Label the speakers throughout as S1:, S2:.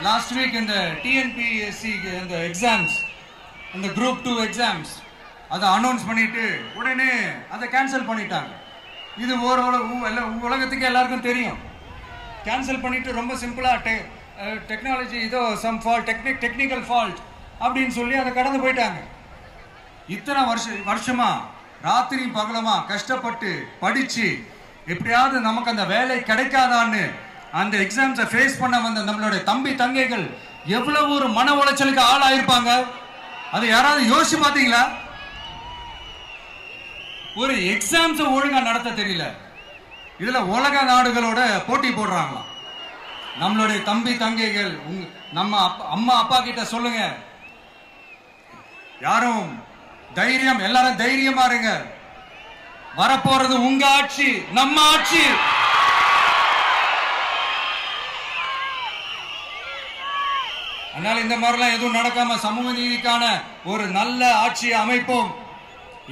S1: Last week இந்த TNPSC இந்த exams இந்த குரூப் 2 எக்ஸாம்ஸ் அதை அனௌன்ஸ் பண்ணிட்டு உடனே அதை கேன்சல் பண்ணிட்டாங்க. இது உலகத்துக்கு எல்லாருக்கும் தெரியும். கேன்சல் பண்ணிட்டு ரொம்ப சிம்பிளா டெக்னாலஜி ஏதோ சம் ஃபால்ட் டெக்னிக்கல் ஃபால்ட் அப்படின்னு சொல்லி அதை கடந்து போயிட்டாங்க. இத்தனை வருஷமா ராத்திரி பகலமா கஷ்டப்பட்டு படிச்சு எப்படியாவது நமக்கு அந்த வேலை கிடைக்காதான்னு அந்த எக்ஸாம்ஸை ஃபேஸ் பண்ண வந்த நம்மளுடைய தம்பி தங்கைகள் எவ்வளவு ஒரு மன உளைச்சலுக்கு ஆளாயிருப்பாங்க. அது யாராவது யோசிச்சு பார்த்தீங்களா? ஒரு எக்ஸாம்ஸை ஒழுங்கா நடத்த தெரியல, இதுல உலக நாடுகளோட போட்டி போடுறாங்களாம். நம்மளுடைய தம்பி தங்கைகள் நம்ம அம்மா அப்பா கிட்ட சொல்லுங்க, யாரும் தைரியம், எல்லாரும் தைரியமா இருங்க. வரப்போறது உங்க ஆட்சி, நம்ம ஆட்சி. அதனால இந்த மாதிரிலாம் எதுவும் நடக்காம சமூக நீதிக்கான ஒரு நல்ல ஆட்சியை அமைப்போம்.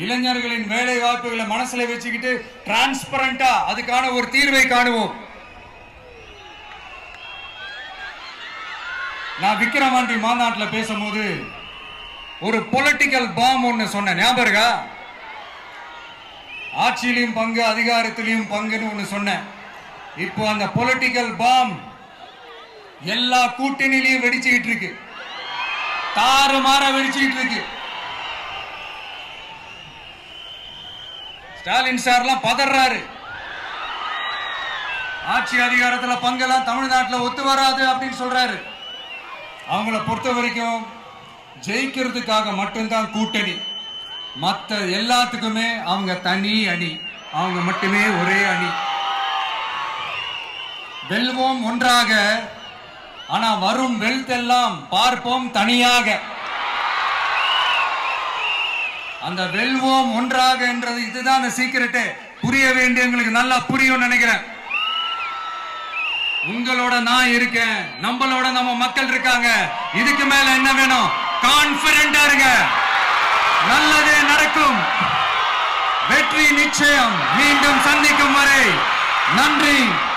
S1: இளைஞர்களின் வேலை வாய்ப்புகளை மனசுல வச்சுக்கிட்டு டிரான்ஸ்பரண்டா அதுக்கான ஒரு தீர்வை காணுவோம். நான் விக்கிரவாண்டி மாநாட்டில் பேசும்போது ஒரு பொலிட்டிக்கல் பாம் ஒன்னு சொன்ன ஞாபகம் இருக்கா? ஆட்சியிலையும் பங்கு அதிகாரத்திலையும் பங்குன்னு ஒன்னு சொன்னேன். இப்போ அந்த பொலிட்டிக்கல் பாம் எல்லா கூட்டணியிலையும் வெடிச்சுக்கிட்டு இருக்கு, தாறுமாற வெடிச்சுக்கிட்டு இருக்கு. ஸ்டாலின் சார்லாம் பதறாரு. ஆட்சி அதிகாரத்துல பங்கெல்லாம் தமிழ்நாட்டில் ஒத்து வராது அப்படின்னு சொல்றாரு. அவங்கள பொறுத்த வரைக்கும் ஜெயிக்கிறதுக்காக மட்டும்தான் கூட்டணி, மற்ற எல்லாத்துக்குமே அவங்க தனி அணி, அவங்க மட்டுமே ஒரே அணி. வெல்வோம் ஒன்றாக, ஆனா வரும் வெல்த் எல்லாம் பார்ப்போம் தனியாக. அந்த வெல்வோம் ஒன்றாக என்றது இதுதான் அந்த சீக்கிரட்டே. புரிய வேண்டிய உங்களுக்கு நல்லா புரியும் நினைக்கிறேன். உங்களோட நான் இருக்கேன், நம்மளோட நம்ம மக்கள் இருக்காங்க. இதுக்கு மேல என்ன வேணும்? கான்பிடென்டா இருங்க, நல்லதே நடக்கும், வெற்றி நிச்சயம். மீண்டும் சந்திக்கும் வரை நன்றி.